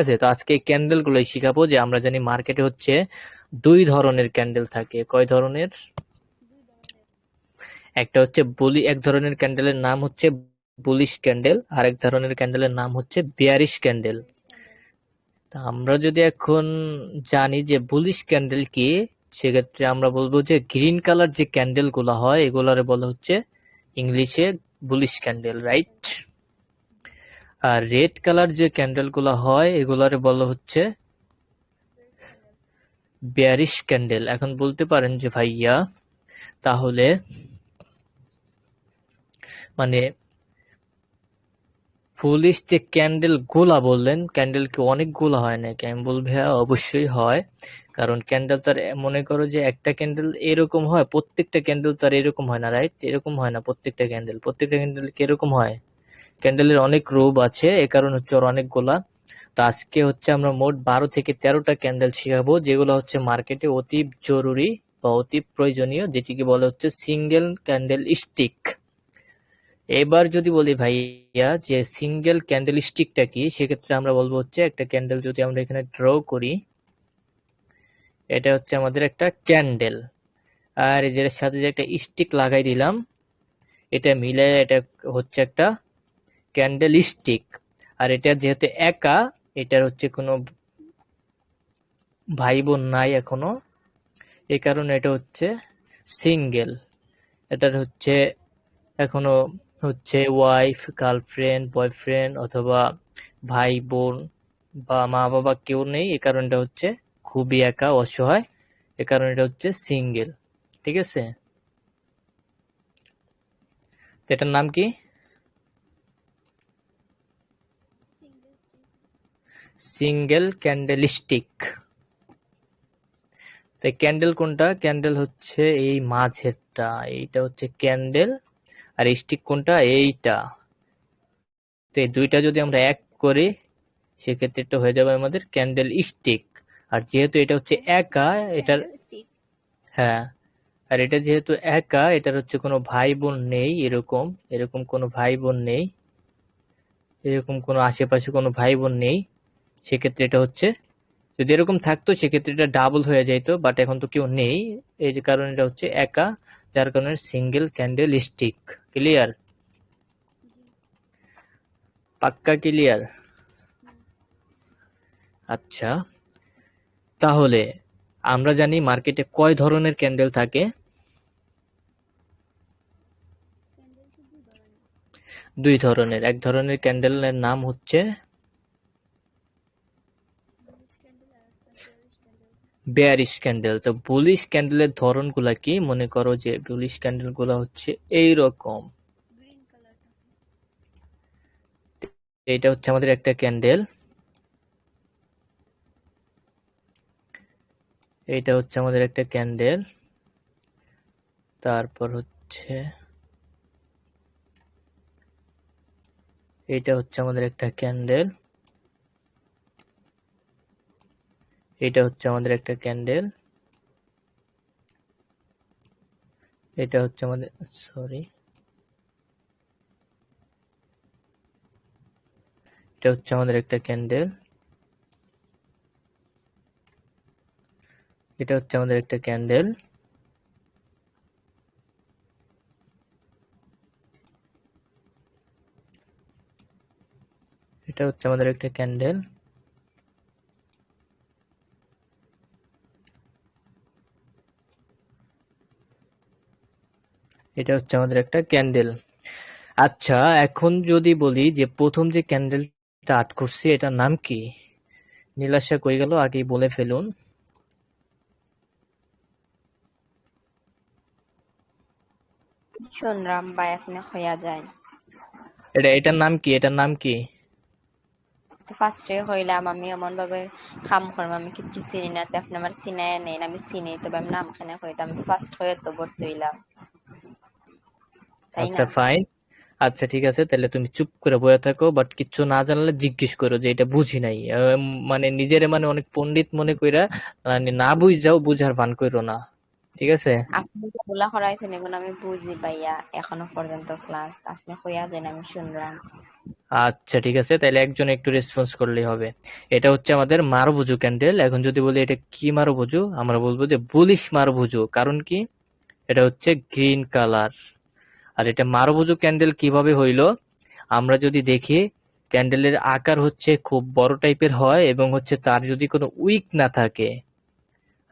আছে? তো আজকে এই ক্যান্ডেল গুলোই শিখাবো। যে আমরা জানি মার্কেটে হচ্ছে 2 ধরনের ক্যান্ডেল থাকে। কয় ধরনের? একটা হচ্ছে এক ধরনের ক্যান্ডেলের নাম হচ্ছে বুলিশ ক্যান্ডেল, আর এক ধরনের ক্যান্ডেলের নাম হচ্ছে বিয়ারিশ ক্যান্ডেল। তা আমরা যদি এখন জানি যে বুলিশ ক্যান্ডেল কি, সেক্ষেত্রে আমরা বলবো যে গ্রিন কালার যে ক্যান্ডেল গুলা হয় এগুলারে বলা হচ্ছে ইংলিশে বুলিশ ক্যান্ডেল, রাইট? আর রেড কালার যে ক্যান্ডেল গুলা হয় এগুলারে বলা হচ্ছে বেয়ারিশ ক্যান্ডেল। এখন বলতে পারেন যে ভাইয়া তাহলে মানে ফুলিশ যে ক্যান্ডেল গোলা বললেন, ক্যান্ডেল কি অনেকগুলো হয় নাকি? আমি বলবো হ্যাঁ, অবশ্যই হয়। কারণ ক্যান্ডেল তার মনে করো যে একটা ক্যান্ডেল এরকম হয়, প্রত্যেকটা ক্যান্ডেল তার এরকম হয় না, রাইট? এরকম হয় না প্রত্যেকটা ক্যান্ডেল কি এরকম হয়? ক্যান্ডেলের অনেক রূপ আছে, এ কারণে হচ্ছে ওর অনেকগুলা। তো আজকে হচ্ছে আমরা মোট 12 থেকে 13টা ক্যান্ডেল শিখাবো, যেগুলো হচ্ছে মার্কেটে অতি জরুরি বা অতি প্রয়োজনীয়, যেটিকে বলা হচ্ছে সিঙ্গেল ক্যান্ডেল স্টিক। এবার যদি বলি ভাইয়া যে সিঙ্গেল ক্যান্ডেল স্টিকটা কি, সেক্ষেত্রে আমরা বলবো হচ্ছে একটা ক্যান্ডেল যদি আমরা এখানে ড্র করি, এটা হচ্ছে আমাদের একটা ক্যান্ডেল, আর এর সাথে যে একটা স্টিক লাগাই দিলাম, এটা মিলে এটা হচ্ছে একটা ক্যান্ডেল স্টিক। আর এটা যেহেতু একা, এটার হচ্ছে কোনো ভাই বোন নাই এখনো, এই কারণে এটা হচ্ছে সিঙ্গেল। এটার হচ্ছে এখনো হচ্ছে ওয়াইফ, গার্লফ্রেন্ড, বয়ফ্রেন্ড অথবা ভাই বোন বা মা বাবা কেউ নেই, এ কারণটা হচ্ছে খুবই একা, অসহায়, এ কারণে এটা হচ্ছে সিঙ্গেল। ঠিক আছে? তো এটার নাম কি? Single candle stick. তো ক্যান্ডেল কোনটা? ক্যান্ডেল হচ্ছে এই মাঝেরটা, এইটা হচ্ছে ক্যান্ডেল। আর স্টিক কোনটা? এইটা। তো এই দুইটা যদি আমরা এক করি, সেক্ষেত্রে এটা হয়ে যাবে আমাদের ক্যান্ডেল স্টিক। আর যেহেতু এটা হচ্ছে একা, এটার হ্যাঁ, আর এটা যেহেতু একা, এটার হচ্ছে কোনো ভাই বোন নেই, এরকম এরকম কোনো ভাই বোন নেই, এরকম কোনো আশেপাশে কোনো ভাই বোন নেই, সেক্ষেত্রে এটা হচ্ছে, যদি এরকম থাকতো সেক্ষেত্রে এটা ডাবল হয়ে যেত, বাট এখন তো কেউ নেই, এই যে কারণে এটা হচ্ছে একা, যার কারণে সিঙ্গেল ক্যান্ডেল স্টিক। ক্লিয়ার? পাক্কা ক্লিয়ার? আচ্ছা, তাহলে আমরা জানি মার্কেটে কয় ধরনের ক্যান্ডেল থাকে? 2 ধরনের। এক ধরনের ক্যান্ডেলের নাম হচ্ছে বেয়ারিশ ক্যান্ডেল। তো বুলিশ ক্যান্ডেলের ধরনগুলা কি? মনে করো যে বুলিশ ক্যান্ডেল গুলা হচ্ছে এইরকম। এটা হচ্ছে আমাদের একটা ক্যান্ডেল, এইটা হচ্ছে আমাদের একটা ক্যান্ডেল, তারপর হচ্ছে এটা হচ্ছে আমাদের একটা ক্যান্ডেল, এটা হচ্ছে আমাদের একটা ক্যান্ডেল, এটা হচ্ছে আমাদের, সরি, এটা হচ্ছে আমাদের একটা ক্যান্ডেল, এটা হচ্ছে আমাদের একটা ক্যান্ডেল, এটা হচ্ছে আমাদের একটা ক্যান্ডেল, এটা হচ্ছে আমাদের একটা ক্যান্ডেল। আচ্ছা, এখন যদি বলি যে প্রথম যে ক্যান্ডেলটা আর্ট করছি এটার নাম কি? নীলাশা কই গেল? আগেই বলে ফেলুন। শুনলাম বা এখনো হইয়া যায়। এটার নাম কি? এটার নাম কি? তো ফার্স্টে হইলাম আমি এমন ভাবে খাম করলাম আমি কিচ্ছু চিনি না, তো আপনি আমার চিনায় নেন, আমি চিনি তবে আমি নাম খানে হইতাম ফার্স্ট হয়ে তো ভর্তি হইলাম, তাই আচ্ছা না? ফাইন। আচ্ছা ঠিক আছে, তাহলে তুমি চুপ করে বসে থাকো, বাট কিচ্ছু না জানলে জিজ্ঞেস করো যে এটা বুঝি নাই। মানে নিজেরে মানে অনেক পণ্ডিত মনে কইরা মানে না বুঝাও, বুঝার ভান কইরো না। ঠিক আছে? আপনি যেগুলা করাইছেন এগুলো আমি বুঝি পাইয়া এখনো পর্যন্ত ক্লাস আপনি হইয়া যান আমি শুনলাম। আচ্ছা ঠিক আছে, তাহলে একজন একটু রেসপন্স করলেই হবে। এটা হচ্ছে আমাদের মারুভুজু ক্যান্ডেল। এখন যদি বলি এটা কি মারুভুজু, আমরা বলবো যে বুলিশ মারুভুজু। কারণ কি, এটা হচ্ছে গ্রিন কালার। আর এটা মারুভুজু ক্যান্ডেল কিভাবে হইলো, আমরা যদি দেখি ক্যান্ডেলের আকার হচ্ছে খুব বড় টাইপের হয় এবং হচ্ছে তার যদি কোনো উইক না থাকে।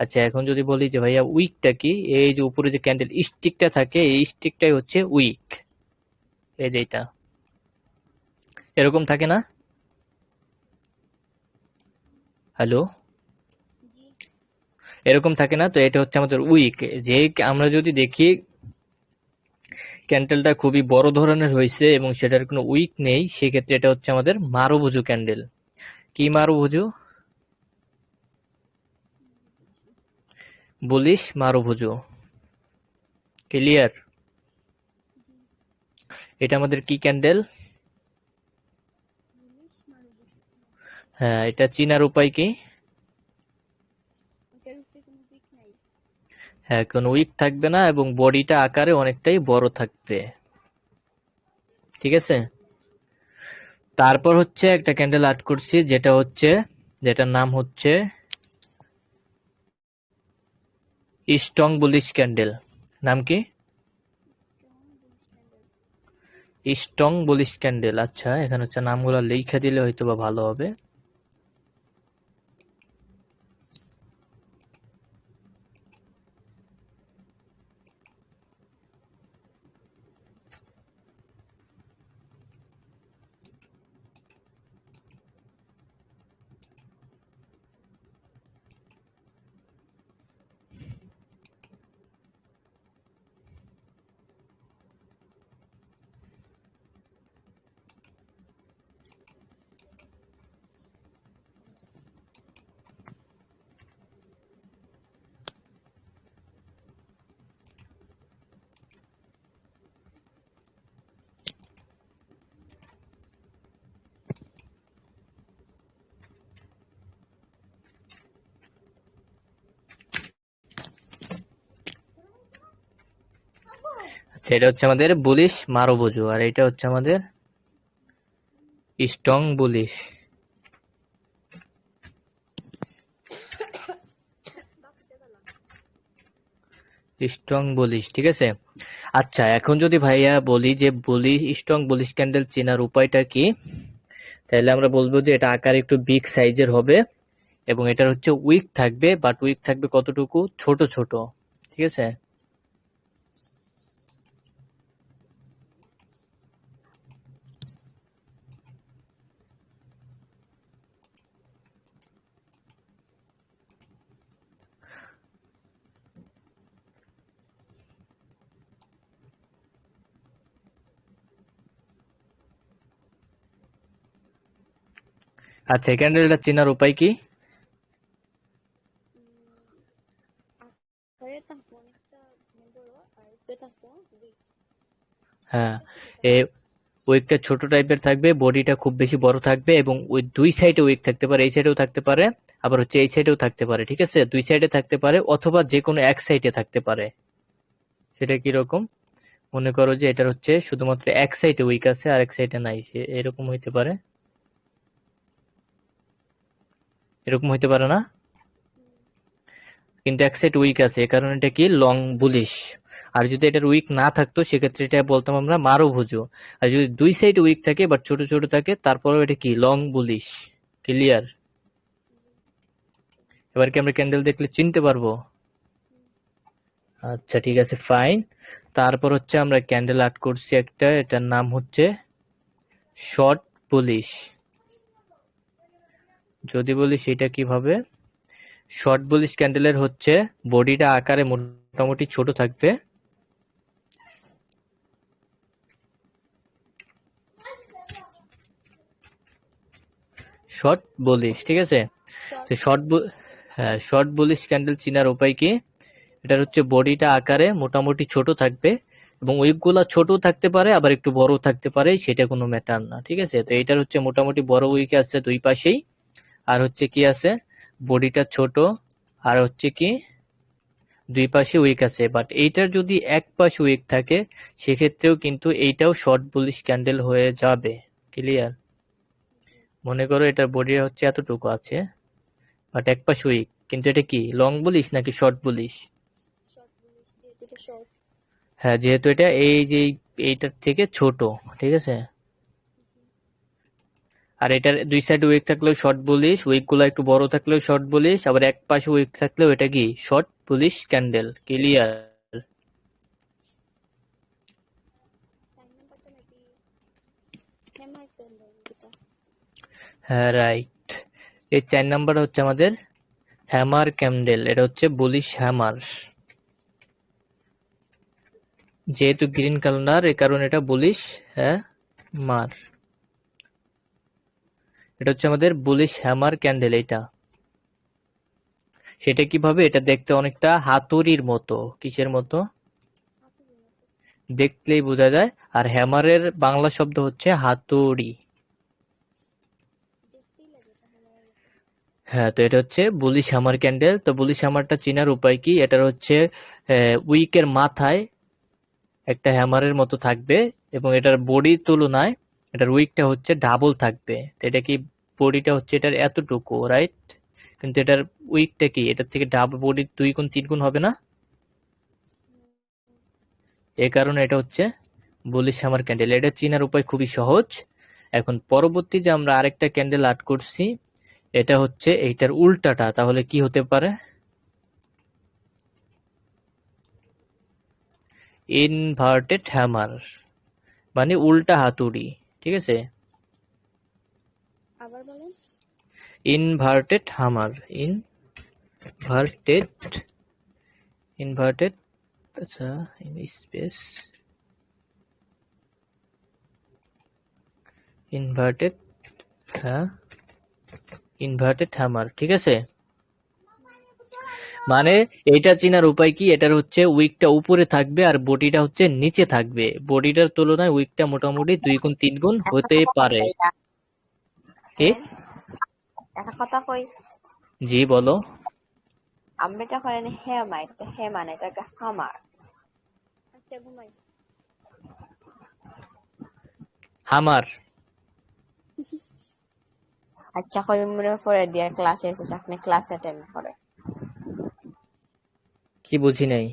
আচ্ছা এখন যদি বলি যে ভাইয়া উইকটা কি, এই যে উপরে যে ক্যান্ডেল স্টিকটা থাকে, এই স্টিকটাই হচ্ছে উইক। এই যে এটা এরকম থাকে না? হ্যালো, এরকম থাকে না? তো এটা হচ্ছে আমাদের উইক। যে আমরা যদি দেখি ক্যান্ডেলটা খুবই বড় ধরনের হয়েছে এবং সেটার কোনো উইক নেই, সেক্ষেত্রে এটা হচ্ছে আমাদের মারুভুজু ক্যান্ডেল। কি মারুভুজু? বুলিশ মারুভুজু। ক্লিয়ার? এটা আমাদের কি ক্যান্ডেল? হ্যাঁ, এটা চিনার উপায় কি? হ্যাঁ, কোনো উইক থাকবে না এবং বডিটা আকারে অনেকটাই বড় থাকবে। ঠিক আছে? তারপর হচ্ছে একটা ক্যান্ডেল আর্ট করছি, যেটার নাম হচ্ছে স্ট্রং বুলিশ ক্যান্ডেল। নাম কি? Strong bullish candle. আচ্ছা এখানে হচ্ছে নামগুলো লিখে দিলে হয়তো বা ভালো হবে। আচ্ছা এটা হচ্ছে আমাদের বুলিশ মারুভুজু আর এটা হচ্ছে আমাদের স্ট্রং বুলিশ। স্ট্রং বুলিশ, ঠিক আছে। আচ্ছা এখন যদি ভাইয়া বলি যে স্ট্রং বুলিশ ক্যান্ডেল চেনার উপায়টা কি, তাহলে আমরা বলবো যে এটা আকার একটু বিগ সাইজের হবে এবং এটার হচ্ছে উইক থাকবে, বাট উইক থাকবে কতটুকু, ছোট ছোট। ঠিক আছে? আচ্ছা এই ক্যান্ডেলটা চেনার উপায় কি? হ্যাঁ, এই উইকটা ছোট টাইপের থাকবে, বডিটা খুব বেশি বড় থাকবে এবং ওই দুই সাইডে উইক থাকতে পারে, এই সাইডেও থাকতে পারে আবার হচ্ছে এই সাইডেও থাকতে পারে। ঠিক আছে, দুই সাইডে থাকতে পারে অথবা যে কোনো এক সাইডে থাকতে পারে। সেটা কি রকম? মনে করো যে এটার হচ্ছে শুধুমাত্র এক সাইডে উইক আছে আর এক সাইডে নাই, এরকম হইতে পারে। এরকম হইতে পারে না? কিন্তু এক সাইড উইক আছে, এ কারণে এটা কি লং বুলিশ। আর যদি এটার উইক না থাকতো সেক্ষেত্রে এটা বলতাম আমরা মারুভুজু। আর যদি দুই সাইড উইক থাকে বাট ছোট ছোট থাকে তারপরেও এটা কি লং বুলিশ। ক্লিয়ার? এবার কি আমরা ক্যান্ডেল দেখলে চিনতে পারবো? আচ্ছা ঠিক আছে ফাইন। তারপর হচ্ছে আমরা ক্যান্ডেল আর্ট করছি একটা, এটার নাম হচ্ছে শর্ট বুলিশ। যদি বলি সেটা কিভাবে, শর্ট বুলিশ ক্যান্ডেলের হচ্ছে বডিটা আকারে মোটামুটি ছোট থাকবে। শর্ট বুলিশ, ঠিক আছে। তো হ্যাঁ, শর্ট বুলিশ ক্যান্ডেল চিনার উপায় কি, এটার হচ্ছে বডিটা আকারে মোটামুটি ছোট থাকবে এবং উইকগুলা ছোট থাকতে পারে আবার একটু বড় থাকতে পারে, সেটা কোনো ম্যাটার না। ঠিক আছে, তো এটার হচ্ছে মোটামুটি বড় উইক আছে দুই পাশেই, আর হচ্ছে কি আছে, বডিটা ছোট, আর হচ্ছে কি দুই পাশে উইক আছে। বাট এইটার যদি এক পাশে উইক থাকে সেক্ষেত্রেও কিন্তু এইটাও শর্ট বুলিশ ক্যান্ডেল হয়ে যাবে। ক্লিয়ার? মনে করো এটার বডি হচ্ছে এতটুকু আছে, বাট এক পাশ উইক, কিন্তু এটা কি লং বলিস নাকি শর্ট বলিস? হ্যাঁ, যেহেতু এটা এই যে এইটার থেকে ছোট, ঠিক আছে, আর এটার দুই সাইড উইক থাকলেও শর্ট বলিস, উইক গুলো একটু বড় থাকলেও শর্ট বলিস, আবার এক পাশে উইক থাকলেও এটা কি শর্ট বলিস ক্যান্ডেল। ক্লিয়ার? হ্যাঁ, রাইট। এই 4 নাম্বার হচ্ছে আমাদের হ্যামার ক্যান্ডেল, এটা হচ্ছে বুলিশ হ্যামার। যেহেতু গ্রিন কালার এই কারণে এটা বুলিশ হ্যামার। এটা হচ্ছে আমাদের বুলিশ হ্যামার ক্যান্ডেল। এটা সেটা কিভাবে, এটা দেখতে অনেকটা হাতুড়ির মতো। কিসের মতো? দেখলেই বোঝা যায়। আর হ্যামারের বাংলা শব্দ হচ্ছে হাতুড়ি। হ্যাঁ, তো এটা হচ্ছে বুলিশ হ্যামার ক্যান্ডেল। তো বুলিশ হ্যামারটা চেনার উপায় কি? এটার হচ্ছে উইকের মাথায় একটা হ্যামারের মতো থাকবে, এবং এটার বডির তুলনায় এটার উইকটা হচ্ছে ডাবল থাকবে। তো এটা কি, বডিটা হচ্ছে এটার এতটুকু, রাইট? কিন্তু এটার উইকটা কি এটার থেকে ডাবল, বডির 2 গুণ 3 গুণ হবে না? এই কারণে এটা হচ্ছে বুলিশ হ্যামার ক্যান্ডেল। এটা চেনার উপায় খুবই সহজ। এখন পরবর্তী যে আমরা আরেকটা ক্যান্ডেল আর্ট করছি, এটা হচ্ছে এইটার উল্টাটা। তাহলে কি হতে পারে? ইনভার্টেড হ্যামার, মানে উল্টা হাতুড়ি। ঠিক আছে? ইনভার্টেড হ্যামার, ইনভার্টেড, ইনভার্টেড, আচ্ছা, স্পেস, ইনভার্টেড, হ্যাঁ, ইনভার্টেড হ্যামার। ঠিক আছে? মানে এটা চেনার উপায় কি? এটার হচ্ছে উইকটা উপরে থাকবে আর বডিটা হচ্ছে নিচে থাকবে। বডিটার তুলনায় উইকটা মোটামুটি 2 গুণ 3 গুণ একটা হতে কথা পারে। ভাইয়া, কি? হ্যাঁ, একটা কথা কই। জি বলো। আমরা যখন হেমাই, তো মানে এটাকে হামার। হামার আচ্ছা, কই মনে পড়ে দিয়া ক্লাসে এসে আপনি ক্লাস অ্যাটেন্ড করে। কি বুঝি নাই?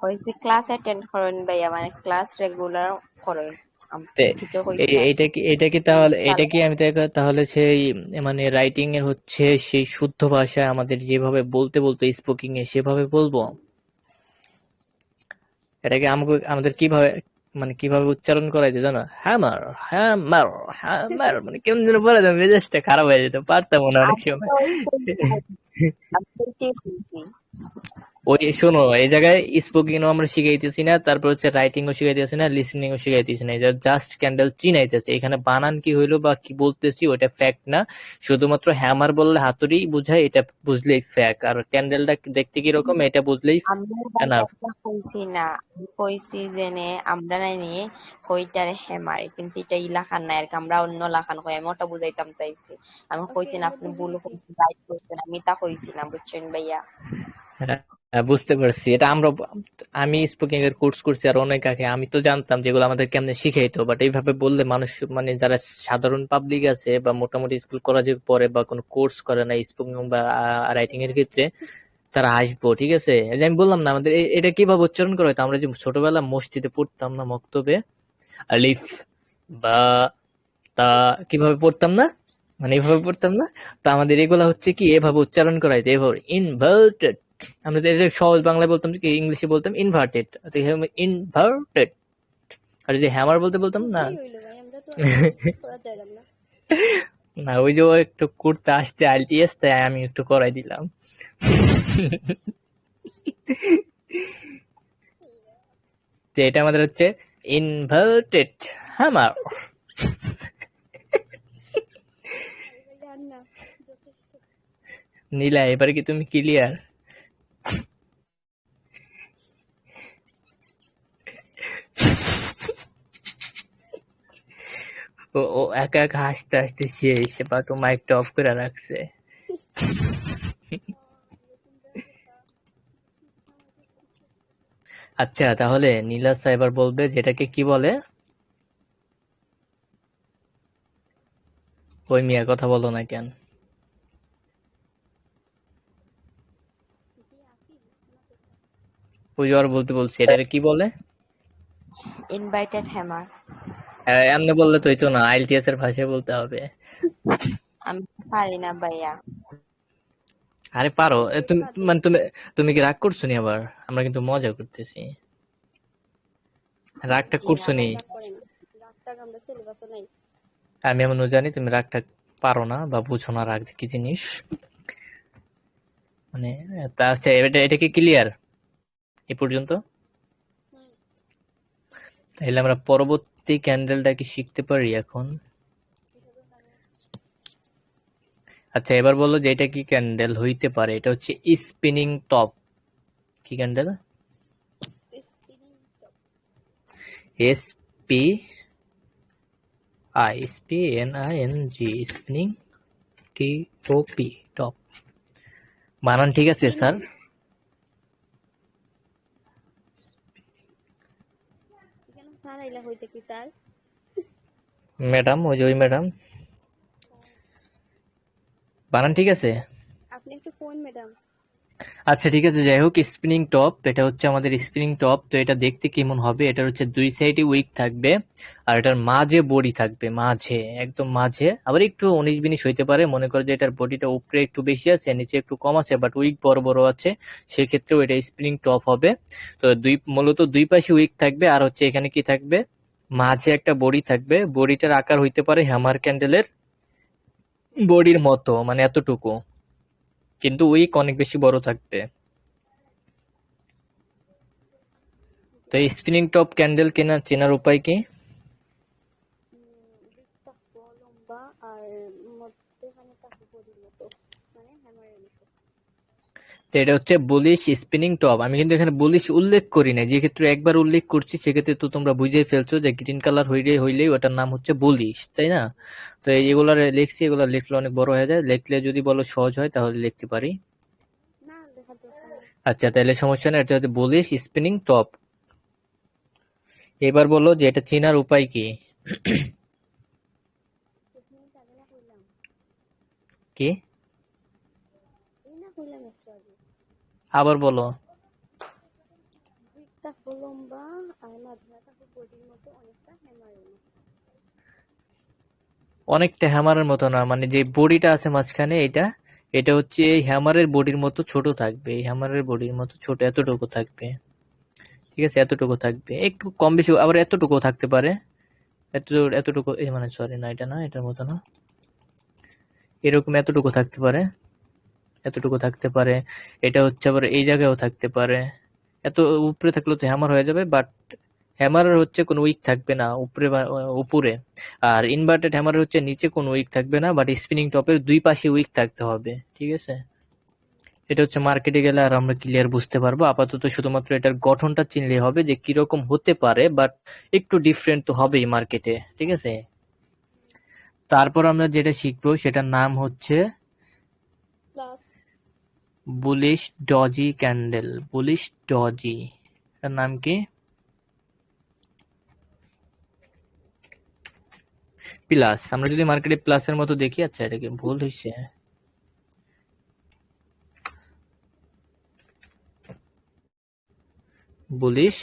কইছি ক্লাস অ্যাটেন্ড করেন ভাইয়া, মানে ক্লাস রেগুলার করেন। আমি তে কিছু কইছি না। এটা কি তাহলে, এটা কি আমি তাহলে সেই মানে রাইটিং এর হচ্ছে সেই শুদ্ধ ভাষায় আমাদের যেভাবে বলতে বলতে স্পোকিং এ সেভাবে বলবো? এটাকে আমাদের কিভাবে, মানে কিভাবে উচ্চারণ করাইতে জানো? হ্যামার, হ্যামার, হ্যামার, মানে কেমন যেন বলে যেন মেজাজটা খারাপ হয়ে যেত, পারতাম না অনেক আমি সময়। তো ওইটাই বলছি। ওই শোনো, এই জায়গায় স্পোকিংও আমরা শিখাইতেছি না, তারপর হচ্ছে রাইটিংও শিখাইতেছি না, লিসেনিংও শিখাইতেছি না, এটা জাস্ট ক্যান্ডেল চিনাইতেছে। এখানে বানান কি হইলো বা কি বলতেছি ওটা ফ্যাক্ট না। শুধুমাত্র হ্যামার বললে হাতুড়ি বুঝায়, এটা বুঝলেই ফ্যাক্ট। আর ক্যান্ডেলটা দেখতে কিরকম এটা বুঝলেই আমি ভাইয়া এনাফ। এটা কইছি না, আমি কইছি যে আমরা নাই নিয়ে হইটারে হেমারে, কিন্তু এটা ইলাখান না, আর কি আমরা অন্য লাখান কই, আমি ওটা বুঝাইতাম চাইছি। আমি কইছি না আপনি ভুল কইছেন, রাইট কইছেন, আমি তা কইছি না, বুঝছেন ভাইয়া? হ্যাঁ, বুঝতে পারছি। এটা আমি স্পোকিং এর কোর্স করছি আর অনেক আগে, আমি তো জানতাম যেগুলো আমাদের কেমনে শিখাইতো, বাট এইভাবে বললে মানুষ, মানে যারা সাধারণ পাবলিক আছে বা মোটামুটি স্কুল কলেজে পড়ে বা কোনো কোর্স করে না স্পোকিং বা রাইটিং এর ক্ষেত্রে, তারা হাসবো। ঠিক আছে? এই যে আমি বললাম না, আমাদের এটা কিভাবে উচ্চারণ করা হতো, আমরা যে ছোটবেলা মসজিদে পড়তাম না মক্তবে, আলিফ বা তা, কিভাবে পড়তাম না, মানে এভাবে পড়তাম না। তো আমাদের এগুলা হচ্ছে কি এভাবে উচ্চারণ করা হতো, এভাবে ইনভার্টেড। আমরা তো এটা সহজ বাংলায় বলতাম কি, ইংলিশে বলতাম ইনভার্টেড, ইনভার্টেড। আর যে হ্যামার বলতে বলতাম না, না ওই যে ও একটু করতে আসতে আইএলটিএস, তাই আমি একটু করাই দিলাম। তো এটা আমাদের হচ্ছে ইনভার্টেড হ্যামার। নীলা, এবার কি তুমি ক্লিয়ার? ও ও একা একা হাসতে হাসতে শেষ, বা তো মাইকটা অফ করে রাখছে। আচ্ছা, তাহলে নীলাশা এবার বলবে যেটাকে কি বলে। ওই মিয়া কথা বলো না কেন? জি আসিফ, শোনাতে পাই। ওই আর বলতে বলছি, এটাকে কি বলে? Inverted hammer. এমনি বললে তো হইতো না, আইএলটিএস এর ভাষায় বলতে হবে। আমি পারি না ভাইয়া। আরে পারো সিলেবাস তুমি, বাদে। মানে তুমি তুমি কি রাগ করছো নি আবার? আমরা কিন্তু মজা করতেছি। রাগটা জি না করছো নি? ভাইয়া। রাগ করে না, রাগ টাগ আমরা সিলেবাসে নাই। আমি এমনও জানি তুমি রাগটা পারো না বা বুঝো না রাগ কি জিনিস। মানে তা আচ্ছা, এটা কি ক্লিয়ার এ পর্যন্ত? হুম। তাহলে আমরা পরবর্তী ক্যান্ডেলটা কি শিখতে পারি এখন? কিভাবে মানে? আচ্ছা, এবার বলো যে এটা কি ক্যান্ডেল হইতে পারে। এটা হচ্ছে স্পিনিং টপ। কি candle? Spinning top. S P SPNING, spinning TOP, top. বানান ঠিক আছে স্পিনিং। স্যার? এখানে স্যার আইলা হইতে কি স্যার? ম্যাডাম, ওই যে ওই ম্যাডাম। ও, বানান ঠিক আছে? আপনি একটু কোন ম্যাডাম? আচ্ছা ঠিক আছে, যাই হোক, স্পিনিং টপ এটা হচ্ছে আমাদের স্পিনিং টপ। তো এটা দেখতে কেমন হবে? এটার হচ্ছে দুই সাইডে উইক থাকবে, আর এটার মাঝে বডি থাকবে, মাঝে একদম মাঝে। আবার একটু 19-20 হইতে পারে, মনে করো যে এটার বডিটা উপরে একটু বেশি আছে, নিচে একটু কম আছে, বাট উইক বড় বড় আছে, সেক্ষেত্রেও এটা স্পিনিং টপ হবে। তো মূলত দুই পাশে উইক থাকবে, আর হচ্ছে এখানে কি থাকবে, মাঝে একটা বডি থাকবে। বডিটার আকার হইতে পারে হ্যামার ক্যান্ডেলের হুম। বডির মতো, মানে এতটুকু, কিন্তু উইক অনেক বেশি বড় থাকবে। তো জি। স্পিনিং টপ ক্যান্ডেল চেনার উপায় কি? বিটটা লম্বা আর মধ্যেখানে তাকে বডির মতো, মানে হ্যামারের মতো। তো এটা হচ্ছে বুলিশ স্পিনিং টপ। আমি কিন্তু এখানে বুলিশ উল্লেখ করি না, যে ক্ষেত্রে একবার উল্লেখ করছি সেক্ষেত্রে তো তোমরা বুঝেই ফেলছো যে গ্রিন কালার হইলেই ওটার নাম হচ্ছে বুলিশ, তাই না? তো এইগুলো লিখছি, এগুলো লিখলে অনেক বড় হয়ে যায়, লিখলে যদি বলো সহজ হয় তাহলে লিখতে পারি। না, দেখার দরকার নেই। আচ্ছা, তাহলে সমস্যা নেই, এটা হচ্ছে বুলিশ স্পিনিং টপ। এবার বলো যে এটা চেনার উপায় কি? এখানে যাবে না কইলাম। কি? এই না কইলাম একটু আগে। আবার বলো। বিটটা লম্বা আর মাঝখানে তাকে বডির মতো, অনেকটা হ্যামারের মতো। অনেকটা হ্যামারের মতো না, মানে যে বডিটা আছে মাঝখানে, এটা এটা হচ্ছে এই হ্যামারের বডির মতো ছোট থাকবে, এই হ্যামারের বডির মতো ছোট, এতটুকু থাকবে। ঠিক আছে, এতটুকু থাকবে, একটু কম বেশি আবার এতটুকু থাকতে পারে। এত এতটুকু এই মানে সরি না, এটা না, এটার মতো না, এরকম এতটুকু থাকতে পারে, এতটুকু থাকতে পারে। এটা হচ্ছে আবার এই জায়গায়ও থাকতে পারে। এত উপরে থাকলে তো হ্যামার হয়ে যাবে, বাট হ্যামারের হচ্ছে কোনো উইক থাকবে না উপরে উপরে। আর ইনভার্টেড হ্যামারের হচ্ছে নিচে কোনো উইক থাকবে না, বাট স্পিনিং টপের দুই পাশে উইক থাকতে হবে। ঠিক আছে, এটা হচ্ছে মার্কেটে গেলে আর আমরা ক্লিয়ার বুঝতে পারবো। আপাতত শুধুমাত্র এটার গঠনটা চিনলেই হবে যে কিরকম হতে পারে, বাট একটু ডিফারেন্ট তো হবেই মার্কেটে। ঠিক আছে, তারপর আমরা যেটা শিখবো সেটার নাম হচ্ছে plus. Bullish doji candle. Bullish doji, এটার নাম কি? প্লাস। আমরা যদি মার্কেটে প্লাসের মতো দেখি, আচ্ছা এটা কি ভুল হয়েছে? বুলিশ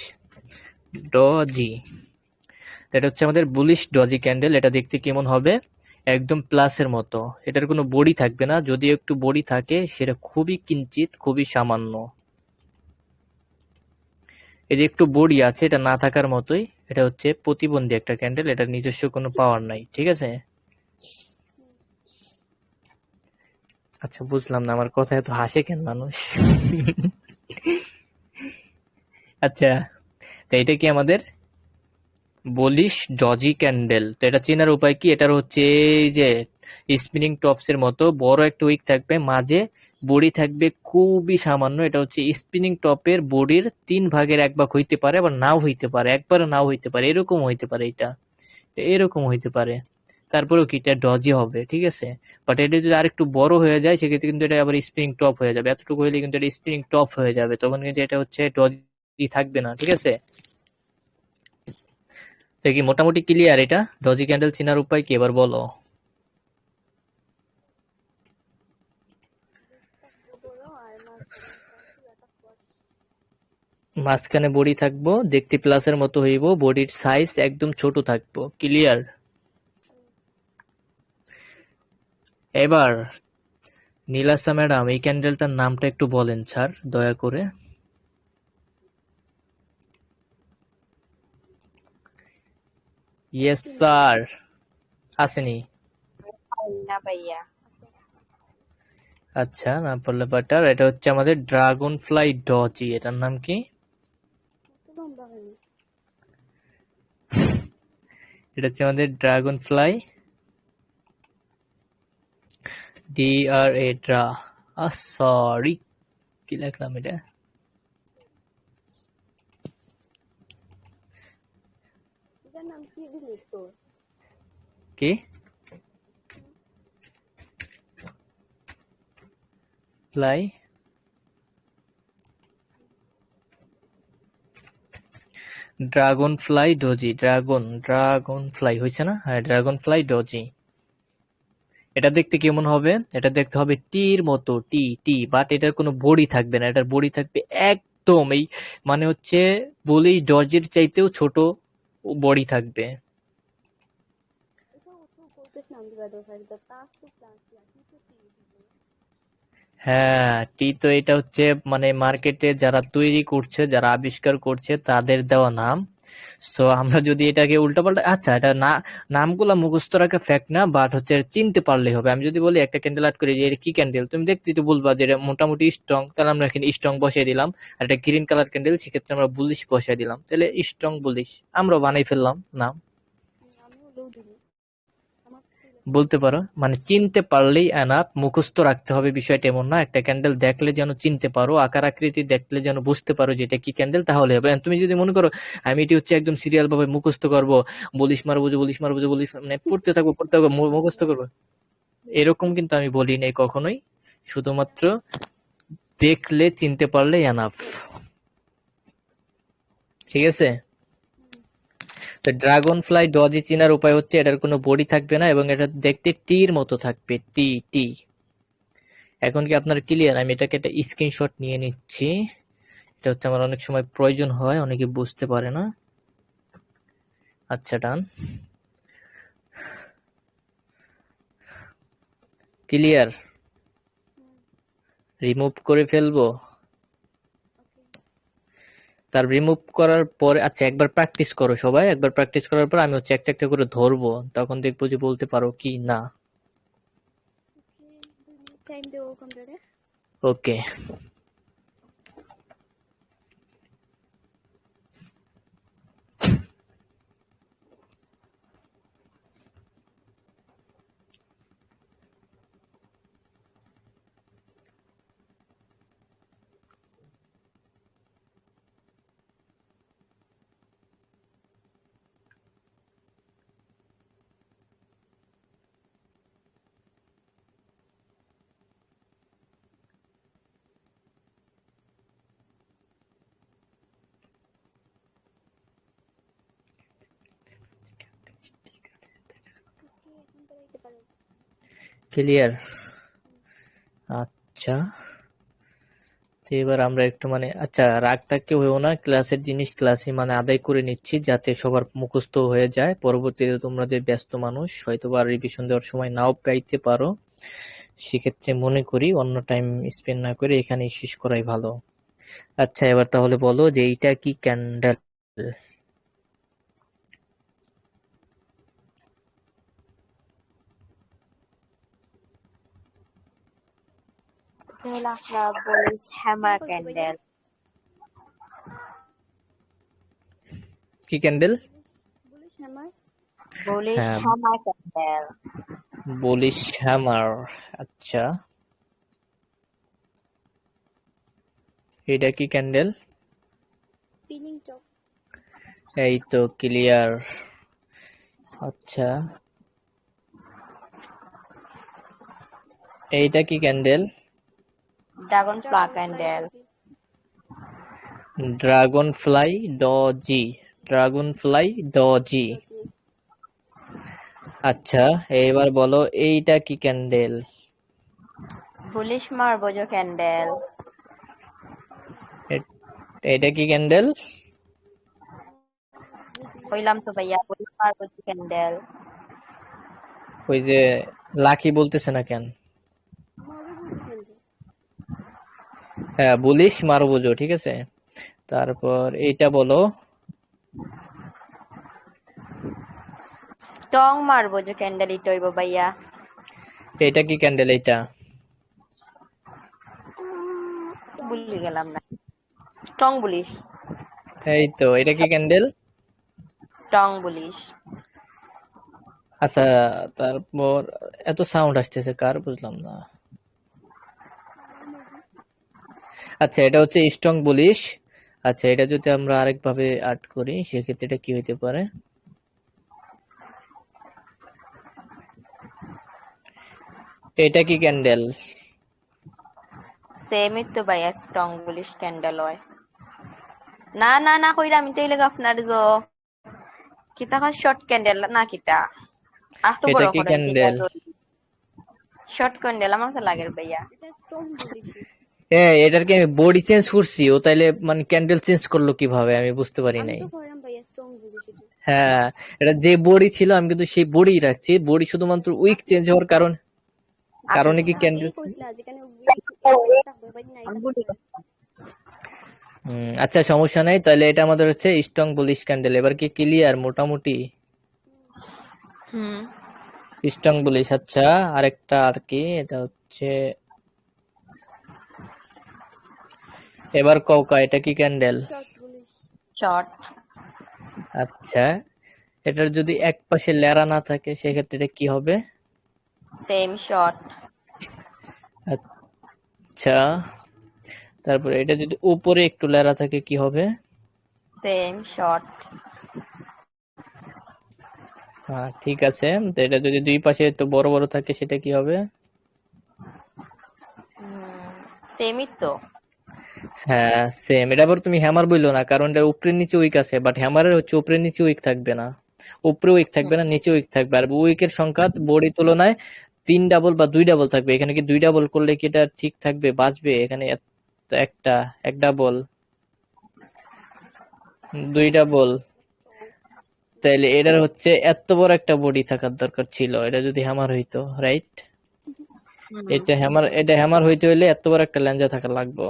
ডজি, এটা হচ্ছে আমাদের বুলিশ ডজি ক্যান্ডেল। এটা দেখতে কেমন হবে? একদম প্লাসের মতো। এটার কোনো বডি থাকবে না, যদি একটু বডি থাকে সেটা খুবই কিঞ্চিত, খুবই সামান্য। এই যে একটু বডি আছে, এটা না থাকার মতোই। এটা হচ্ছে প্রতিবন্ধী একটা ক্যান্ডেল, এটার নিজস্ব কোনো পাওয়ার নাই। ঠিক আছে, আচ্ছা বুঝলাম না, আমার কথা এত হাসে কেন মানুষ? আচ্ছা, তো এটা কি আমাদের বলিশ ডজি ক্যান্ডেল। তো এটা চেনার উপায় কি? এটার হচ্ছে এই যে স্পিনিং টপস এর মতো বড় একটা উইক থাকবে, মাঝে বডি থাকবে খুবই সামান্য। এটা হচ্ছে স্পিনিং টপের বডির 3 ভাগের 1 ভাগ হইতে পারে, আবার নাও হইতে পারে, একবারও নাও হইতে পারে, এরকম হইতে পারে, এটা এরকম হইতে পারে। তারপরেও কি এটা ডজি হবে, ঠিক আছে। বাট এটা যদি আরেকটু বড় হয়ে যায় সেক্ষেত্রে কিন্তু এটা আবার স্প্রিং টপ হয়ে যাবে। এতটুকু হইলে কিন্তু এটা স্প্রিং টপ হয়ে যাবে, তখন কিন্তু এটা হচ্ছে ডজি থাকবে না, ঠিক আছে? তো কি মোটামুটি ক্লিয়ার এটা? ডজি ক্যান্ডেল চেনার উপায় কি এবার বলো? থাকবো বড় আর মাঝখানে থাকবো। মাঝখানে বডি থাকবো, দেখতে প্লাসের মতো হইব, বডির সাইজ একদম ছোট থাকবো, ক্লিয়ার? এবার নীলাশা ম্যাডাম এই ক্যান্ডেলটার নামটা একটু বলেন স্যার দয়া করে। Yes sir. আসেনি? না ভাইয়া। আচ্ছা, না পড়লে বাটার। এটা হচ্ছে আমাদের ড্রাগন ফ্লাই ডজি। এটার নাম কি? লম্বা হয়নি। এটা হচ্ছে আমাদের ড্রাগন ফ্লাই DRA ড্রা। সরি, কি লিখলাম এটা? এটার নাম কি দিলি তোর? কি fly? Dragon fly doji. Dragon fly হয়েছে না? হ্যাঁ, ড্রাগন ফ্লাই ডজি। এটা দেখতে কেমন হবে? এটা দেখতে হবে টির মতো, টি টি, বাট এটার কোনো বডি থাকবে না। এটার বডি থাকবে একদম এই, মানে হচ্ছে বলি ডজের চাইতেও ছোট বডি থাকবে। এটা তো করতেছ নাম দিবা দরকার এটা তাস তো প্লাস লাগি তো কি দিব। হ্যাঁ, টি তো এটা হচ্ছে মানে মার্কেটে যারা তৈরি করছে, যারা আবিষ্কার করছে তাদের দেওয়া নাম। সো আমরা যদি এটাকে উল্টাপাল্টা, আচ্ছা এটা না, নামগুলা মুখস্থ রাখা ফ্যাক্ট না, বাট হচ্ছে চিনতে পারলেই হবে। আমি যদি বলি একটা ক্যান্ডেল আর্ট করি যে এটা কি ক্যান্ডেল, তুমি দেখতেই তো বলবা যে এটা মোটামুটি স্ট্রং, তাহলে আমরা এখানে স্ট্রং বসিয়ে দিলাম। আর এটা গ্রিন কালার ক্যান্ডেল, সেক্ষেত্রে আমরা বুলিশ বসিয়ে দিলাম, তাহলে স্ট্রং বুলিশ আমরা বানাই ফেললাম নাম। আমি হলেও দিলি আমার বলতে পারো, মানে চিনতে পারলেই এনাফ। মুখস্থ রাখতে হবে বিষয়টা এমন না। একটা ক্যান্ডেল দেখলে যেন চিনতে পারো, আকার আকৃতি দেখলে যেন বুঝতে পারো যে এটা কি ক্যান্ডেল, তাহলে হবে। And তুমি যদি মনে করো আমি এটি হচ্ছে একদম সিরিয়াল ভাবে মুখস্থ করবো, বলিস মারবো যে বলিস মারবো যে বলিস, মানে পড়তে থাকবো মুখস্থ করবো, এরকম কিন্তু আমি বলি নাই কখনোই। শুধুমাত্র দেখলে চিনতে পারলে এনাফ, ঠিক আছে? তো ড্রাগন ফ্লাই ডজি চিনার উপায় হচ্ছে এটার কোনো বডি থাকবে না এবং এটা দেখতে টির মতো থাকবে, টি টি। এখন কি আপনার ক্লিয়ার? আমি এটাকে একটা স্ক্রিনশট নিয়ে নিচ্ছি। এটা হচ্ছে আমার অনেক সময় প্রয়োজন হয়, অনেকে বুঝতে পারে না। আচ্ছা, ডান, ক্লিয়ার। রিমুভ করে ফেলবো। তার রিমুভ করার পরে আচ্ছা একবার প্র্যাকটিস করো সবাই, একবার প্র্যাকটিস করার পর আমি হচ্ছে একটা একটা করে ধরবো, তখন দেখবো যে বলতে পারো কি না। টাইম দেবো কম্পিউটারে। ওকে। এখন তো দিতে পারো। ক্লিয়ার। আচ্ছা, তো এবার আমরা একটু মানে আচ্ছা রাগটা কেউ হয়েও না, ক্লাসের জিনিস ক্লাসে মানে আদায় করে নিচ্ছি যাতে সবার মুখস্থ হয়ে যায়। পরবর্তীতে তোমরা যে ব্যস্ত মানুষ হয়তো বা রিভিশন দেওয়ার সময় নাও পাইতে পারো, সেক্ষেত্রে মনে করি অন্য টাইম স্পেন্ড না করে এখানেই শেষ করাই ভালো। আচ্ছা এবার তাহলে বলো যে এইটা কি ক্যান্ডেল? হলো আপনার বলিস হ্যামার ক্যান্ডেল। কি ক্যান্ডেল? বলিস হ্যামার। বলিস হ্যাঁ, হ্যামার ক্যান্ডেল। Bullish hammer. আচ্ছা, এটা কি ক্যান্ডেল? Spinning top. এই তো ক্লিয়ার। আচ্ছা, এইটা কি candle? Dragonfly candle. Dragonfly doji. Dragonfly doji. দশি। আচ্ছা, এবার বলো এইটা কি ক্যান্ডেল? পুলিশ মারবো যে ক্যান্ডেল। এটা কি ক্যান্ডেল? বুঝলি কইলাম তো ভাইয়া, পুলিশ মারবো যে ক্যান্ডেল। ওই যে লাকি বলতেছে না কেন? মরো বুঝি ক্যান্ডেল। হ্যাঁ, বুলিশ মারবুজো, ঠিক আছে। তারপর এইটা বলো। স্ট্রং মারবো যে ক্যান্ডেল ইট হইব ভাইয়া। এটা কি ক্যান্ডেল? এইটা ভুলে গেলাম না। Strong police. এই তো, এটা কি ক্যান্ডেল? Strong police. আচ্ছা, তারপর এত সাউন্ড আসতেছে কার বুঝলাম না। আমার মেবি। আচ্ছা, এটা হচ্ছে স্ট্রং বুলিশ। আচ্ছা, এটা যদি আমরা আরেকভাবে আর্ট করি সেক্ষেত্রে এটা কি হইতে পারে? এটা কি ক্যান্ডেল? সেমই তো ভাইয়া, স্ট্রং পুলিশ ক্যান্ডেল হয়। না না না কইরা আমি তো এলাকা আপনার গো। কিতা হয় শর্ট ক্যান্ডেল না কিতা? একটু এটা বড় কি করেন যেটা ক্যান্ডেল? শর্ট ক্যান্ডেল আমার কাছে লাগে ভাইয়া। এটা স্ট্রং পুলিশই। এটার কি আমি বডি চেঞ্জ করছি? ও তাইলে মানে ক্যান্ডেল চেঞ্জ করলো কিভাবে আমি বুঝতে পারি আমি নাই। তো কইরাম ভাইয়া স্ট্রং পুলিশ এটা। হ্যাঁ, এটা যে বডি ছিল আমি কিন্তু সেই বডি রাখছি। বডি শুধুমাত্র উইক চেঞ্জ হওয়ার কারণে কি না ক্যান্ডেল? এই কইছিলা যেখানে উইক থাকবে ভাই নাই আমি থাকবে। বলি আচ্ছা, সমস্যা নাই। তাহলে এটা আমাদের হচ্ছে স্ট্রং বুলিশ ক্যান্ডেল। এবার কি ক্লিয়ার মোটামুটি? হুম। Strong bullish. আচ্ছা, আরেকটা আর কি, এটা হচ্ছে এবার কৌকা, এটা কি ক্যান্ডেল? Short police. শর্ট। আচ্ছা, এটার যদি এক পাশে লেরা না থাকে সেক্ষেত্রে এটা কি হবে? Same short. আচ্ছা, তারপরে এটা যদি উপরে একটু লেরা থাকে কি হবে? Same short. হ্যাঁ, ঠিক আছে। তো এটা যদি দুই পাশে একটু বড় বড় থাকে সেটা কি হবে? সেমই তো। হ্যাঁ, সেম। এটা আবার তুমি হ্যামার বললো না, কারণ এটা উপরে নিচে উইক আছে, বাট হ্যামারের হচ্ছে উপরে নিচে উইক থাকবে না। উপরে উইক থাকবে না, নিচে উইক থাকবে। আর উইকের সংখ্যা বড়ি তুলনায় 3 ডাবল বা 2 ডাবল থাকবে। এখানে কি 2 ডাবল করলে কি এটা ঠিক থাকবে, বাঁচবে? এখানে একটা, এক ডাবল, 2 ডাবল। তাইলে এটার হচ্ছে এত বড় একটা বডি থাকার দরকার ছিল, এটা যদি হ্যামার হইতো, রাইট? এটা হ্যামার হইতে হইলে এত বড় একটা ল্যাঞ্জা থাকা লাগবে।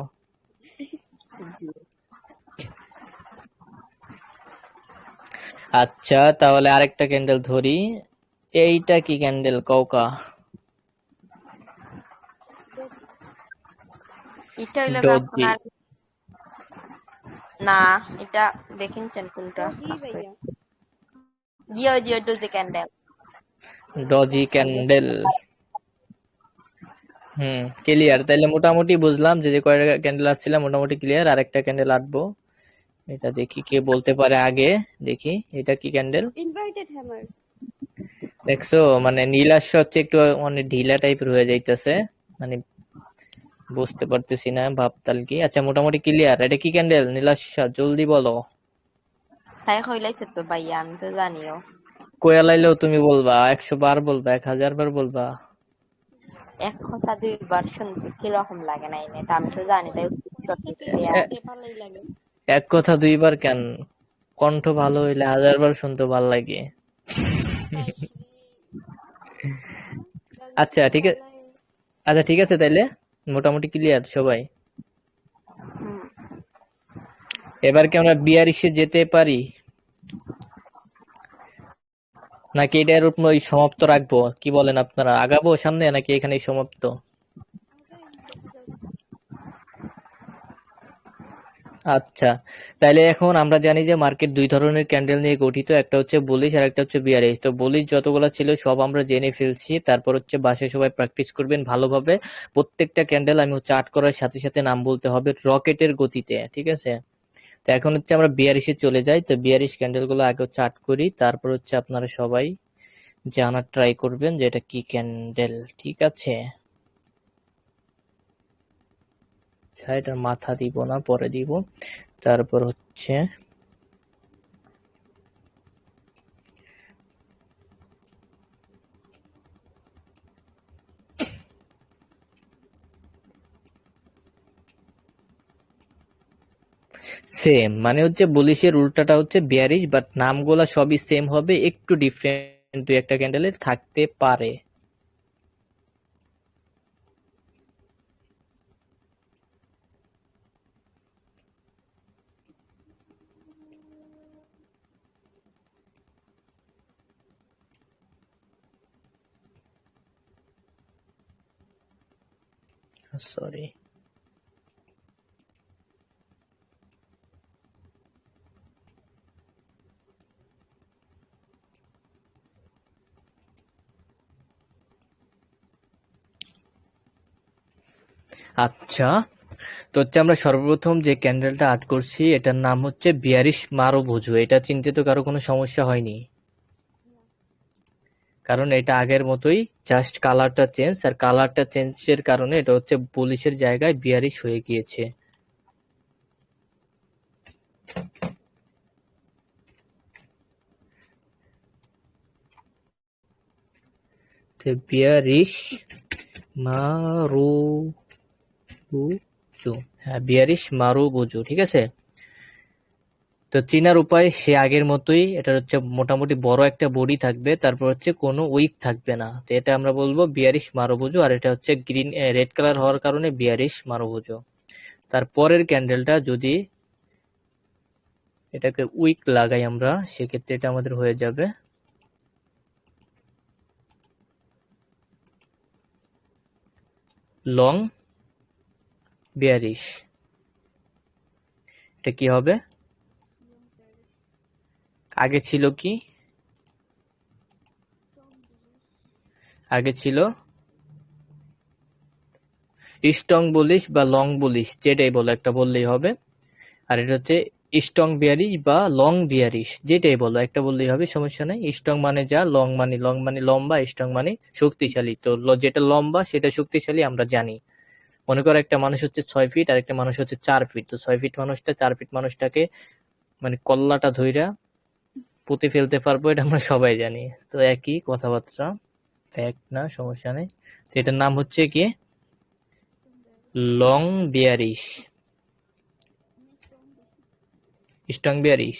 আচ্ছা, তাহলে আরেকটা ক্যান্ডেল ধরি। এইটা কি ক্যান্ডেল কওকা? এটা হইলো ডজি। আপনার। না, এটা দেখিনছেন কোনটা? জি ভাইয়া। জিও জিও doji candle. Doji candle. Clear. তাইলে মোটামুটি বুঝলাম যে যে কয়টা ক্যান্ডেল আসছিল মোটামুটি ক্লিয়ার। আরেকটা ক্যান্ডেল আঁটবো। এটা দেখি কে বলতে পারে আগে। দেখি, এটা কি ক্যান্ডেল? Inverted hammer. দেখছো, মানে নীলাশ হচ্ছে একটু অনেক ঢিলা টাইপের হয়ে যাইতেছে, মানে বুঝতে পারতেছি না ভাবতাল কি। আচ্ছা, মোটামুটি ক্লিয়ার। এটা কি ক্যান্ডেল নীলাশ? জলদি বলো। তাই হইলাইছে তো ভাইয়া, আমি তো জানিও। কোয়া লাইলেও তুমি বলবা, 100 বার বলবা, 1000 বার বলবা। এক কথা দুইবার শুনতে কিরকম লাগে নাই নে, তা আমি তো জানি তাই সত্যি এটা তো দিয়া। এ- শুনতে ভালোই লাগে। এক কথা দুইবার কেন? কণ্ঠ ভালো হইলে 1000 বার শুনতে ভাল লাগে। তাইলে আচ্ছা, ঠিক আছে। আচ্ছা, ঠিক আছে, তাইলে মোটামুটি ক্লিয়ার সবাই। হুম। এবার কি আমরা বিয়ারিশে যেতে পারি, নাকি এটার উপর সমাপ্ত রাখবো? কি বলেন আপনারা, আগাবো সামনে নাকি এখানেই সমাপ্ত? আচ্ছা, তাইলে এখন আমরা জানি যে মার্কেট দুই ধরনের ক্যান্ডেল নিয়ে গঠিত, একটা হচ্ছে বুলিশ আর একটা হচ্ছে বিয়ারিশ। তো বুলিশ যতগুলো ছিল সব আমরা জেনে ফেলছি। তারপর হচ্ছে বাসায় সবাই প্র্যাকটিস করবেন ভালোভাবে। প্রত্যেকটা ক্যান্ডেল আমি হচ্ছে আর্ট করার সাথে সাথে নাম বলতে হবে রকেটের গতিতে, ঠিক আছে? তো এখন হচ্ছে আমরা বিয়ারিশে চলে যাই। তো বিয়ারিশ ক্যান্ডেল গুলো আগে হচ্ছে আর্ট করি, তারপর হচ্ছে আপনারা সবাই জানার ট্রাই করবেন যে এটা কি ক্যান্ডেল, ঠিক আছে? আচ্ছা, এটার মাথা দিব না, পরে দিব। তারপর হচ্ছে সেম, মানে হচ্ছে বুলিশের উল্টাটা হচ্ছে বিয়ারিশ, বাট নামগুলা সবই সেম হবে, একটু ডিফারেন্ট দুই একটা ক্যান্ডেলের থাকতে পারে। সরি। আচ্ছা, তো হচ্ছে আমরা সর্বপ্রথম যে ক্যান্ডেলটা আর্ট করছি এটার নাম হচ্ছে বিয়ারিশ মারুভুজু। এটা চিনতে তো কারো কোনো সমস্যা হয়নি, কারণ এটা আগের মতোই, জাস্ট কালারটা চেঞ্জ, আর কালারটা চেঞ্জের কারণে এটা হচ্ছে বুলিশের জায়গায় বিয়ারিশ হয়ে গিয়েছে। তো বিয়ারিশ মারুভুজু, হ্যাঁ বিয়ারিশ মারুভুজু, ঠিক আছে। তো চিনার উপায় সে আগের মতোই, এটা হচ্ছে মোটামুটি বড় একটা বডি থাকবে, তারপর হচ্ছে কোনো উইক থাকবে না, তো এটা আমরা বলবো বিয়ারিশ মারুভুজু। আর এটা হচ্ছে গ্রিন রেড কালার হওয়ার কারণে বিয়ারিশ মারুভুজু। তারপরের ক্যান্ডেলটা যদি এটাকে উইক লাগাই আমরা, সেক্ষেত্রে এটা আমাদের হয়ে যাবে লং বিয়ারিশ। এটা কি হবে? আগে ছিল কি? আগে ছিল স্ট্রং বুলিশ বা লং বুলিশ, যেটাই বলো একটা বললেই হবে। আর এটা হচ্ছে স্ট্রং বিয়ারিশ বা লং বিয়ারিশ, যেটাই বলো একটা বললেই হবে, সমস্যা নেই। স্ট্রং মানে যা, লং মানে লম্বা, স্ট্রং মানে শক্তিশালী। তো যেটা লম্বা সেটা শক্তিশালী আমরা জানি। মনে করো একটা মানুষ হচ্ছে 6 ফিট আর একটা মানুষ হচ্ছে 4 ফিট, তো 6 ফিট মানুষটা 4 ফিট মানুষটাকে মানে কল্লাটা ধইরা পুঁতে ফেলতে পারবো, এটা আমরা সবাই জানি। তো একই কথাবার্তা, ফ্যাক্ট না, সমস্যা নেই। তো এটার নাম হচ্ছে কি long bearish, strong bearish.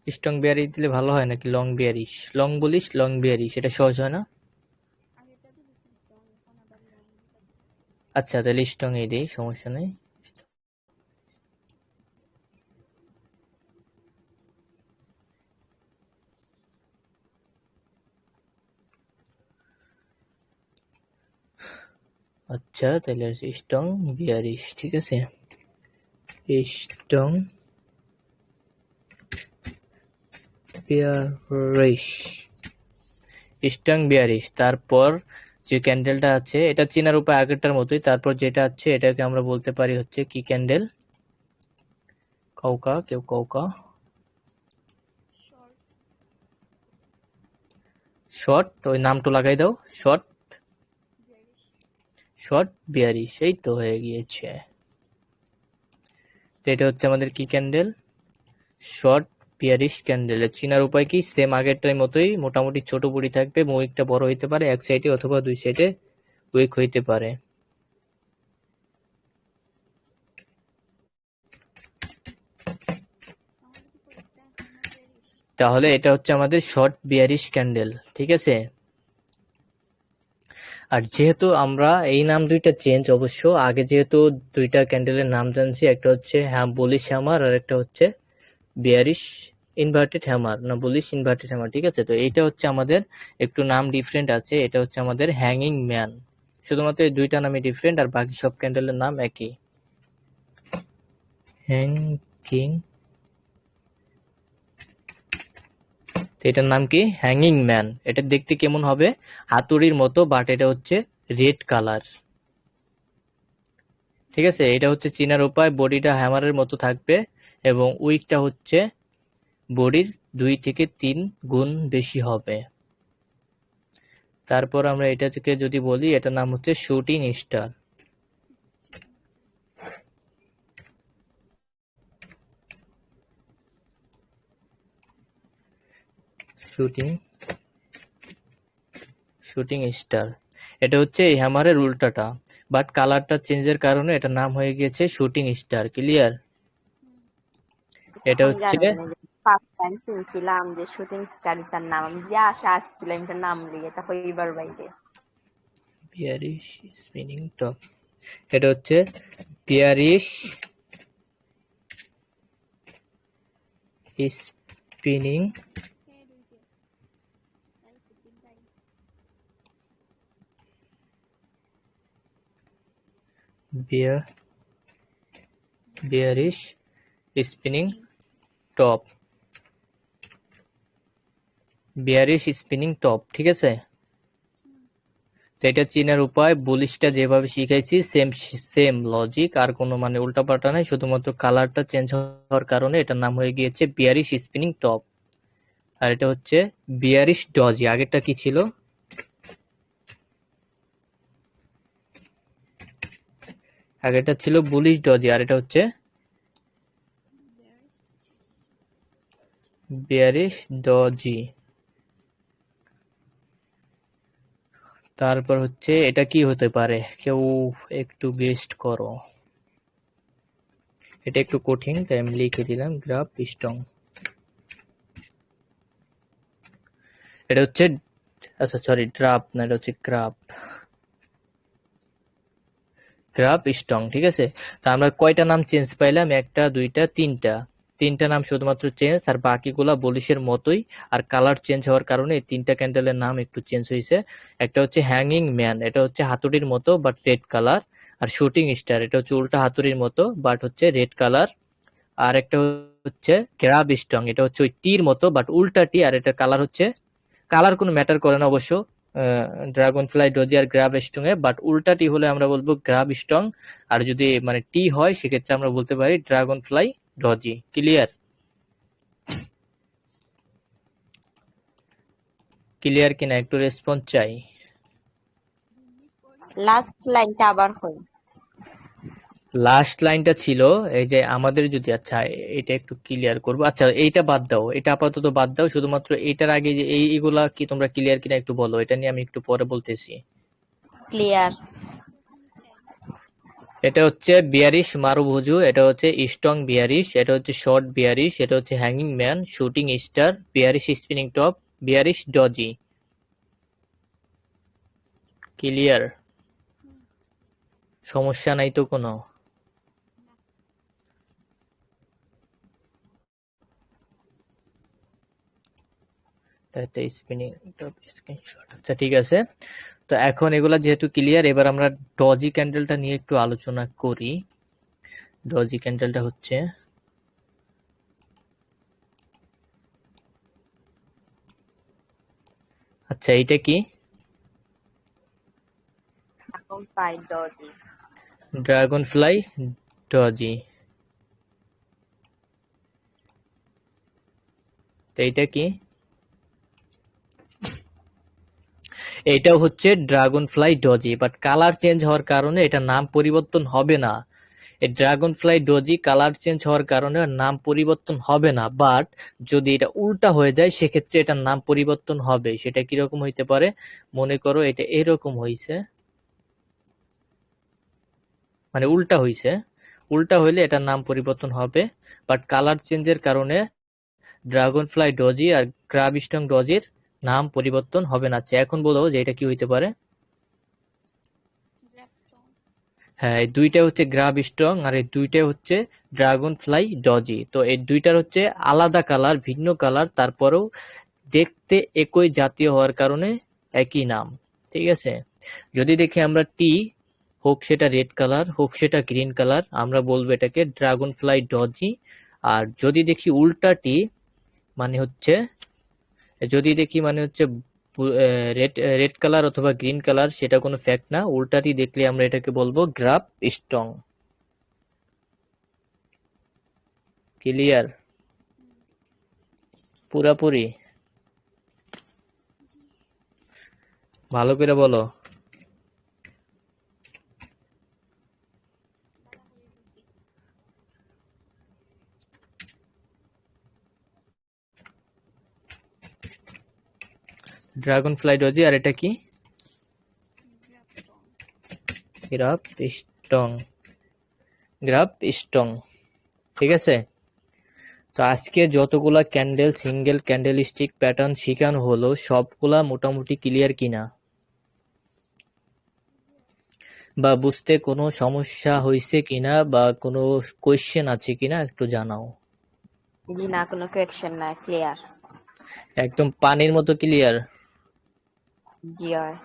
Strong bearish দিলে ভালো হয় নাকি লং বিয়ারিশ? লং বলিস লং বিয়ারিশ, এটা সহজ হয় না? আচ্ছা তাহলে স্ট্রং এই দিই, সমস্যা নেই। আচ্ছা তাহলে স্ট্রং বিয়ারিশ, ঠিক আছে। Strong bearish, strong bearish. তারপর যে ক্যান্ডেলটা আছে এটা চেনার উপায় আগেরটার মতোই। তারপর যেটা আছে এটাকে আমরা বলতে পারি হচ্ছে কি ক্যান্ডেল? কৌকা, কেউ কৌকা। শর্ট, ওই নামটা লাগাই দাও, শর্ট, শর্ট বিয়ারিশ, এই তো হয়ে গিয়েছে। তো এটা হচ্ছে আমাদের কি ক্যান্ডেল? Short bearish candle. চিনার উপায় কি? সেম আগেরটার মতোই, মোটামুটি ছোট বড়ি থাকবে, উইকটা বড় হইতে পারে, এক সাইডে অথবা দুই সাইডে উইক হইতে পারে। তাহলে এটা হচ্ছে আমাদের শর্ট বিয়ারিশ ক্যান্ডেল, ঠিক আছে। আর যেহেতু আমরা এই নাম দুইটা চেঞ্জ, অবশ্য আগে যেহেতু দুইটা ক্যান্ডেলের নাম জানছি, একটা হচ্ছে বুলিশ হ্যামার আর একটা হচ্ছে বিয়ারিশ ইনভার্টেড হ্যামার, না বুলিশ ইনভার্টেড হ্যামার, ঠিক আছে। তো এইটা হচ্ছে আমাদের একটু নাম ডিফারেন্ট আছে, এটা হচ্ছে আমাদের হ্যাঙ্গিং ম্যান। শুধুমাত্র এই দুইটা নামই ডিফারেন্ট, আর বাকি সব ক্যান্ডেলের নাম একই। হ্যাঙ্গিং, এটার নাম কি? Hanging man. এটা দেখতে কেমন হবে? হাতুড়ির মতো, বাট এটা হচ্ছে রেড কালার, ঠিক আছে। এটা হচ্ছে চিনার উপায়, বডিটা হ্যামারের মতো থাকবে এবং উইকটা হচ্ছে বডির 2 থেকে 3 গুণ বেশি হবে। তারপর আমরা এটা থেকে যদি বলি, এটার নাম হচ্ছে shooting star. Shooting shooting star. এটা হচ্ছে এই হ্যামারের উল্টাটা, বাট কালারটা চেঞ্জের কারণে এটা নাম হয়ে গিয়েছে শুটিং স্টার। ক্লিয়ার? এটা এখন হচ্ছে জানবেন এই যে ফার্স্ট টাইম শুনছিলাম যে শুটিং স্টার তার নাম, আমি যে আশা আসছিলাম এটার নাম লিগে তা হইবার বাইরে। Bearish spinning top. এটা হচ্ছে বিয়ারিশ স্পিনিং হ্যাঁ রয়েছে সাইফুদ্দিন ভাই। Bearish spinning top. Bearish spinning top, ঠিক আছে? তো এটা চেনার উপায় বুলিশটা যেভাবে শিখাইছি সেম সেম লজিক, আর কোনো মানে উল্টাপাল্টা নাই, শুধুমাত্র কালারটা চেঞ্জ হওয়ার কারণে এটার নাম হয়ে গিয়েছে বিয়ারিশ স্পিনিং টপ। আর এটা হচ্ছে বিয়ারিশ ডজি। আগেরটা কি ছিল? আগেরটা ছিল বুলিশ ডজি, আর এটা হচ্ছে বিয়ারিশ ডজি। তারপর হচ্ছে এটা কি হতে পারে, কেউ একটু গেস্ট করো। এটা একটু কঠিন, তাই আমি লিখে দিলাম গ্রাফ স্ট্রং। এটা হচ্ছে, আচ্ছা সরি, ড্রাফ না, এটা হচ্ছে গ্রাফ। গ্রাফ স্ট্রং, ঠিক আছে? তো আমরা কয়টা নাম চেঞ্জ পাইলাম? একটা, দুইটা, তিনটা। তিনটা নাম শুধুমাত্র চেঞ্জ, আর বাকিগুলা বলিশের মতোই। আর কালার চেঞ্জ হওয়ার কারণে এই তিনটা ক্যান্ডেলের নাম একটু চেঞ্জ হয়েছে। একটা হচ্ছে হ্যাঙ্গিং ম্যান, এটা হচ্ছে হাতুড়ির মতো বাট রেড কালার। আর শুটিং স্টার, এটা হচ্ছে উল্টা হাতুড়ির মতো বাট হচ্ছে রেড কালার। আর একটা হচ্ছে গ্রাব স্ট্রং, এটা হচ্ছে ওই টির মতো বাট উল্টা টি, আর এটা কালার হচ্ছে, কালার কোনো ম্যাটার করে না অবশ্য ড্রাগন ফ্লাই ডজি আর গ্রাব স্ট্রং এ, বাট উল্টা টি হলে আমরা বলবো গ্রাব স্ট্রং। আর যদি মানে টি হয় সেক্ষেত্রে আমরা বলতে পারি dragon fly doji. Clear? Clear কিনা একটু রেসপন্স চাই। লাস্ট লাইনটা আবার হই। লাস্ট লাইনটা ছিল এই যে আমাদের যদি, আচ্ছা এটা একটু ক্লিয়ার করবো। আচ্ছা এইটা বাদ দাও, এটা আপাতত বাদ দাও, শুধুমাত্র এটার আগে যে এইগুলা কি তোমরা ক্লিয়ার কিনা একটু বলো, এটা নিয়ে আমি একটু পরে বলতেছি। ক্লিয়ার। এটা হচ্ছে বিয়ারিশ মারুভুজু, এটা হচ্ছে স্ট্রং বিয়ারিশ, এটা হচ্ছে শর্ট বিয়ারিশ, এটা হচ্ছে hanging man, shooting star, bearish spinning top, bearish doji. Clear? সমস্যা নাই তো কোনো? এটা স্পিনিং টপ স্ক্রিনশট। আচ্ছা ঠিক আছে। তো এখন এগুলা যেহেতু ক্লিয়ার, এবার আমরা ডজি ক্যান্ডেলটা নিয়ে একটু আলোচনা করি। ডজি ক্যান্ডেলটা হচ্ছে, আচ্ছা এইটা কি? এখন পাই ডজি। Dragonfly doji. তো এইটা কি? এটাও হচ্ছে dragon fly doji, but colour change হওয়ার কারণে এটা নাম পরিবর্তন হবে না। এই dragon fly doji colour change হওয়ার কারণে নাম পরিবর্তন হবে না, বাট যদি এটা উল্টা হয়ে যায় সেক্ষেত্রে এটার নাম পরিবর্তন হবে। সেটা কিরকম হইতে পারে? মনে করো এটা এরকম হইছে, মানে উল্টা হইছে। উল্টা হইলে এটার নাম পরিবর্তন হবে, বাট কালার চেঞ্জের কারণে ড্রাগন ফ্লাই ডজি আর গ্রাব স্ট্রং ডজির নাম পরিবর্তন হবে না। আচ্ছা এখন বলো যে এটা কি হইতে পারে? হ্যাঁ, এই দুইটা হচ্ছে গ্রাব স্ট্রং আর এই দুইটা হচ্ছে ড্রাগন ফ্লাই ডজি। তো এই দুইটার হচ্ছে আলাদা কালার, ভিন্ন কালার, তারপরেও দেখতে একই জাতীয় হওয়ার কারণে একই নাম। ঠিক আছে? যদি দেখি আমরা টি, হোক সেটা রেড কালার হোক সেটা গ্রিন কালার, আমরা বলবো এটাকে ড্রাগন ফ্লাই ডজি। আর যদি দেখি উল্টা টি, মানে হচ্ছে, যদি দেখি মানে হচ্ছে রেড রেড কালার অথবা গ্রিন কালার, সেটা কোনো ফ্যাক্ট না, উল্টাটি দেখলে আমরা এটাকে বলবো গ্রাফ স্ট্রং। ক্লিয়ার? পুরাপুরি? ভালো করে বলো। ড্রাগন ফ্লাই ডজি, আর এটা কি? Graph strong. গ্রাফ স্টং, ঠিক আছে। তো আজকে যতগুলা candle, single candle stick pattern শেখানো হলো, সবগুলা মোটামুটি ক্লিয়ার কিনা, বা বুঝতে কোনো সমস্যা হয়েছে কিনা, বা কোনো কোয়েশ্চেন আছে কিনা একটু জানাও। জি না, কোনো কোয়েকশন না, ক্লিয়ার। একদম পানির মতো ক্লিয়ার। জি হয়।